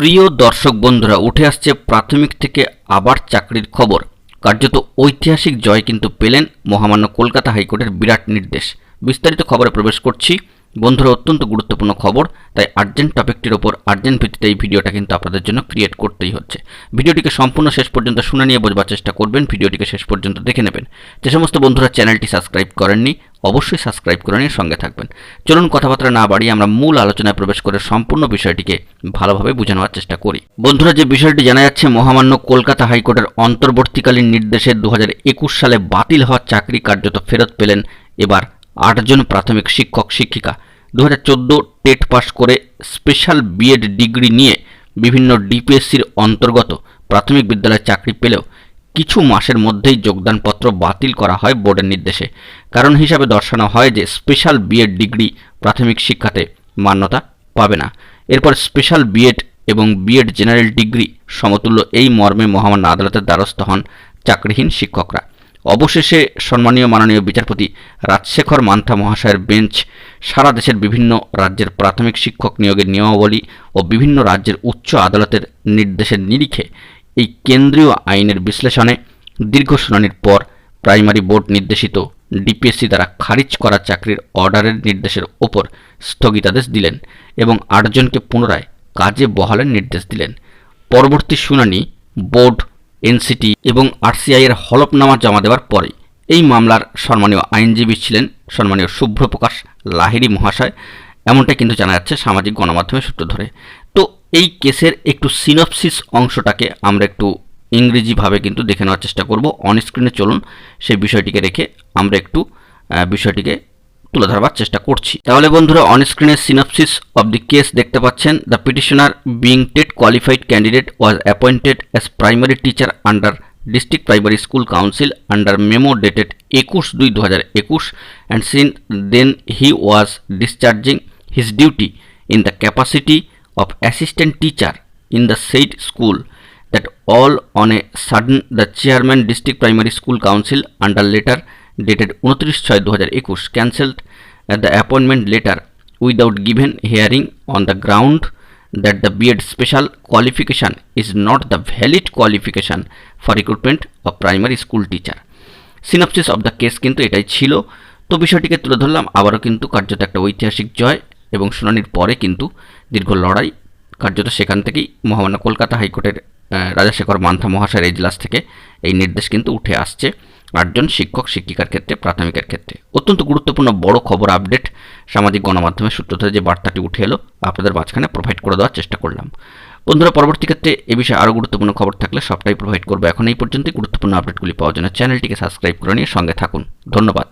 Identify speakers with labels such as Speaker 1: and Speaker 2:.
Speaker 1: প্রিয় দর্শক বন্ধুরা, উঠে আসছে প্রাথমিক থেকে আবার চাকরির খবর। কার্যত ঐতিহাসিক জয় কিন্তু পেলেন মহামান্য কলকাতা হাইকোর্টের বিরাট নির্দেশ। বিস্তারিত খবরে প্রবেশ করছি বন্ধুরা, অত্যন্ত গুরুত্বপূর্ণ খবর, তাই আর্জেন্ট টপিকটির ওপর আর্জেন্ট ভিত্তিতে এই ভিডিওটা কিন্তু আপনাদের জন্য ক্রিয়েট করতেই হচ্ছে। ভিডিওটিকে সম্পূর্ণ শেষ পর্যন্ত শুনে নিয়ে বোঝবার চেষ্টা করবেন, ভিডিওটিকে শেষ পর্যন্ত দেখে নেবেন। যে সমস্ত বন্ধুরা চ্যানেলটি সাবস্ক্রাইব করেননি অবশ্যই সাবস্ক্রাইব করে নিয়ে সঙ্গে থাকবেন। চলুন কথাবার্তা না বাড়িয়ে আমরা মূল আলোচনায় প্রবেশ করে সম্পূর্ণ বিষয়টিকে ভালোভাবে বুঝে নেওয়ার চেষ্টা করি। বন্ধুরা, যে বিষয়টি জানা যাচ্ছে, মহামান্য কলকাতা হাইকোর্টের অন্তর্বর্তীকালীন নির্দেশে 2021 সালে বাতিল হওয়া চাকরি কার্যত ফেরত পেলেন এবার 8 জন প্রাথমিক শিক্ষক শিক্ষিকা। 2014 টেট পাস করে স্পেশাল বিএড ডিগ্রি নিয়ে বিভিন্ন ডিপিএসসির অন্তর্গত প্রাথমিক বিদ্যালয়ে চাকরি পেলেও কিছু মাসের মধ্যেই যোগদানপত্র বাতিল করা হয় বোর্ডের নির্দেশে। কারণ হিসাবে দর্শানো হয় যে স্পেশাল বিএড ডিগ্রি প্রাথমিক শিক্ষাতে মান্যতা পাবে না। এরপর স্পেশাল বিএড এবং বিএড জেনারেল ডিগ্রি সমতুল্য এই মর্মে মহামান্য আদালতের দ্বারস্থ হন চাকরিহীন শিক্ষকরা। অবশেষে সম্মানীয় মাননীয় বিচারপতি রাজশেখর মান্থা মহাশয়ের বেঞ্চ সারা দেশের বিভিন্ন রাজ্যের প্রাথমিক শিক্ষক নিয়োগের নিয়মাবলী ও বিভিন্ন রাজ্যের উচ্চ আদালতের নির্দেশের নিরিখে এই কেন্দ্রীয় আইনের বিশ্লেষণে দীর্ঘ শুনানির পর প্রাইমারি বোর্ড নির্দেশিত ডিপিএসসি দ্বারা খারিজ করা চাকরির অর্ডারের নির্দেশের ওপর স্থগিতাদেশ দিলেন এবং 8 জনকে পুনরায় কাজে বহালের নির্দেশ দিলেন। পরবর্তী শুনানি বোর্ড, এনসিটি এবং আরসিআই এর হলফনামা জমা দেওয়ার পরে এই মামলার সম্মানীয় আইনজীবী ছিলেন সম্মানীয় শুভ্রপ্রকাশ লাহিড়ী মহাশয়, এমনটাই কিন্তু জানা যাচ্ছে সামাজিক গণমাধ্যমের সূত্র ধরে। তো এই কেসের একটু সিনপসিস অংশটাকে আমরা একটু ইংরেজিভাবে কিন্তু দেখে নেওয়ার চেষ্টা করব। অন স্ক্রিনে চলুন সেই বিষয়টিকে রেখে আমরা একটু বিষয়টিকে তুলে ধরবার চেষ্টা করছি। তাহলে বন্ধুরা, অন স্ক্রিনে সিনপসিস অব দি কেস দেখতে পাচ্ছেন। The petitioner being TET qualified candidate was appointed as primary teacher under District Primary School Council under memo dated 21/2/2021, and since then he was discharging his duty in the capacity of assistant teacher in the said school, that all on a sudden the chairman District Primary School Council under letter dated 29/6/2021 cancelled the appointment letter without given hearing on the ground that the B.Ed special qualification is not the valid qualification for recruitment of primary school teacher. Synopsis of the case কিন্তু এটাই ছিল। তো বিষয়টিকে তুলে ধরলাম। আবারও কিন্তু কার্যত একটা ঐতিহাসিক জয় এবং শুনানির পরে কিন্তু দীর্ঘ লড়াই, কার্যত সেখান থেকেই মহামান্য কলকাতা হাইকোর্টের রাজশেখর মান্থা মহাশয়ের এজলাস থেকে এই নির্দেশ কিন্তু উঠে আসছে 8 জন শিক্ষক শিক্ষিকার ক্ষেত্রে, প্রাথমিকের ক্ষেত্রে। অত্যন্ত গুরুত্বপূর্ণ বড় খবর, আপডেট সামাজিক গণমাধ্যমের সূত্র ধরে যে বার্তাটি উঠে এলো আপনাদের মাঝখানে প্রোভাইড করে দেওয়ার চেষ্টা করলাম। বন্ধুরা, পরবর্তী ক্ষেত্রে এ বিষয়ে আরও গুরুত্বপূর্ণ খবর থাকলে সবটাই প্রোভাইড করবো। এখন এই পর্যন্তই গুরুত্বপূর্ণ আপডেটগুলি পাওয়ার জন্য চ্যানেলটিকে সাবস্ক্রাইব করে নিয়ে সঙ্গে থাকুন। ধন্যবাদ।